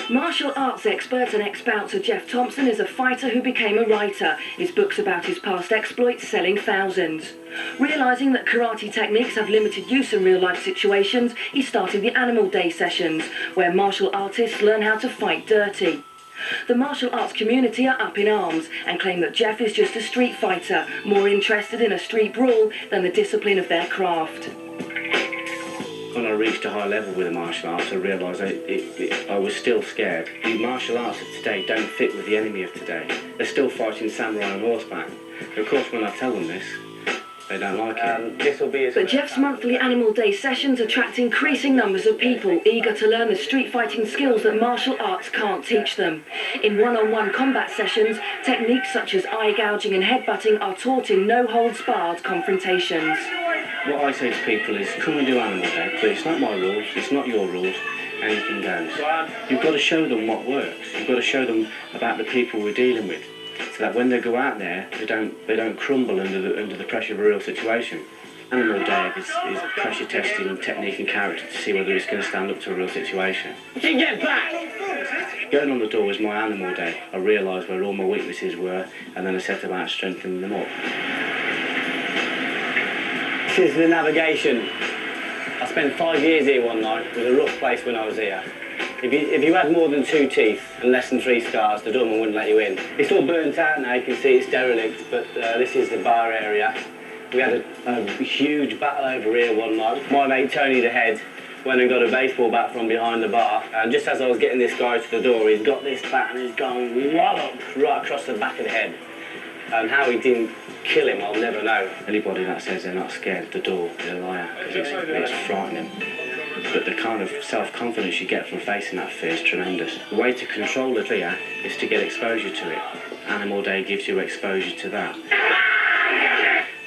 Martial arts expert and ex-bouncer Geoff Thompson is a fighter who became a writer. His books about his past exploits selling thousands. Realising that karate techniques have limited use in real-life situations, he started the Animal Day sessions, where martial artists learn how to fight dirty. The martial arts community are up in arms and claim that Geoff is just a street fighter, more interested in a street brawl than the discipline of their craft. When I reached a high level with the martial arts, I realised I was still scared. The martial arts of today don't fit with the enemy of today. They're still fighting samurai on horseback. Of course, when I tell them this, they don't like it. But Geoff's monthly Animal Day sessions attract increasing numbers of people eager to learn the street fighting skills that martial arts can't teach them. In one-on-one combat sessions, techniques such as eye gouging and headbutting are taught in no-holds-barred confrontations. What I say to people is, come and do Animal Day, but it's not my rules, it's not your rules, anything goes. You've got to show them what works. You've got to show them about the people we're dealing with, so that when they go out there, they don't crumble under the pressure of a real situation. Animal Day is pressure testing technique and character to see whether it's going to stand up to a real situation. Get back! Going on the door was my Animal Day. I realised where all my weaknesses were, and then I set about strengthening them up. This is the navigation. I spent 5 years here one night. It was a rough place when I was here. If you had more than 2 teeth and less than 3 scars, the doorman wouldn't let you in. It's all burnt out now, you can see it's derelict, but this is the bar area. We had a huge battle over here one night. My mate Tony the Head went and got a baseball bat from behind the bar, and just as I was getting this guy to the door, he's got this bat and he's gone wallop right across the back of the head. And how he didn't kill him, I'll never know. Anybody that says they're not scared of the door is a liar, because it's frightening. But the kind of self-confidence you get from facing that fear is tremendous. The way to control a fear is to get exposure to it. Animal Day gives you exposure to that.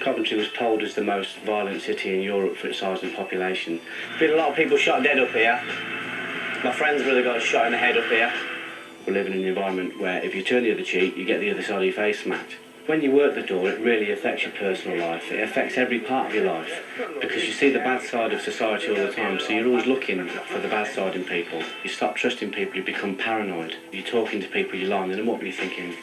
Coventry was polled as the most violent city in Europe for its size and population. There's been a lot of people shot dead up here. My friend's brother got shot in the head up here. We're living in an environment where if you turn the other cheek, you get the other side of your face smacked. When you work the door, it really affects your personal life. It affects every part of your life, because you see the bad side of society all the time, so you're always looking for the bad side in people. You stop trusting people, you become paranoid. You're talking to people, you're lining them up, you're thinking,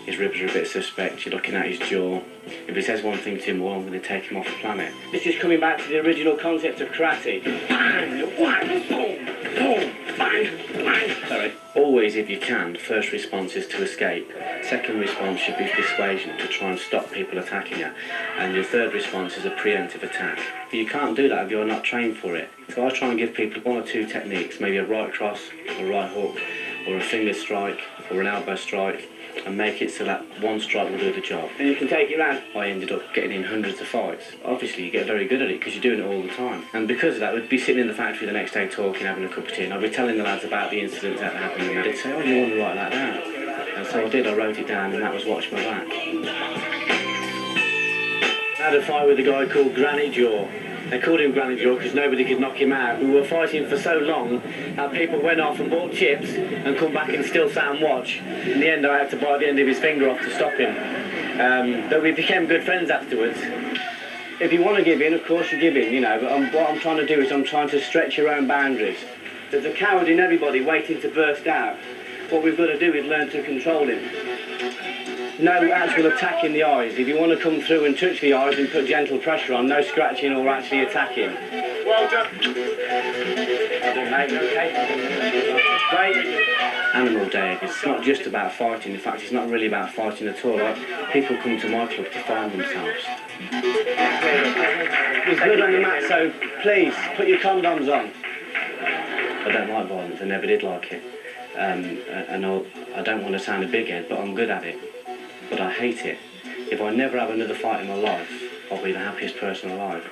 his ribs are a bit suspect, you're looking at his jaw. If he says one thing to him, well, I'm going to take him off the planet. It's just coming back to the original concept of karate. Bang, whack, boom, boom, bang, bang. Sorry. Always, if you can, first response is to escape. Second response should be dissuasion, to try and stop people attacking you. And your third response is a preemptive attack. But you can't do that if you're not trained for it. So I try and give people 1 or 2 techniques, maybe a right cross, a right hook, or a finger strike, or an elbow strike, and make it so that one strike will do the job. And you can take it round. I ended up getting in hundreds of fights. Obviously, you get very good at it because you're doing it all the time. And because of that, we'd be sitting in the factory the next day talking, having a cup of tea, and I'd be telling the lads about the incidents that happened, and they'd say, oh, you want to write that down? And so I did, I wrote it down, and that was Watch My Back. I had a fight with a guy called Granny Jaw. They called him Granny Jaw because nobody could knock him out. We were fighting for so long that people went off and bought chips and come back and still sat and watch. In the end, I had to bite the end of his finger off to stop him. But we became good friends afterwards. If you want to give in, of course you give in, you know, but what I'm trying to do is I'm trying to stretch your own boundaries. There's a coward in everybody waiting to burst out. What we've got to do is learn to control him. No actual attack in the eyes. If you want to come through and touch the eyes and put gentle pressure on, no scratching or actually attacking. Well done. Well done, mate. Okay. Great. Animal Day, it's not just about fighting. In fact, it's not really about fighting at all. Like, people come to my club to find themselves. There's blood on the mat, so please, put your condoms on. I don't like violence, I never did like it. And I don't want to sound a big head, but I'm good at it. But I hate it. If I never have another fight in my life, I'll be the happiest person alive.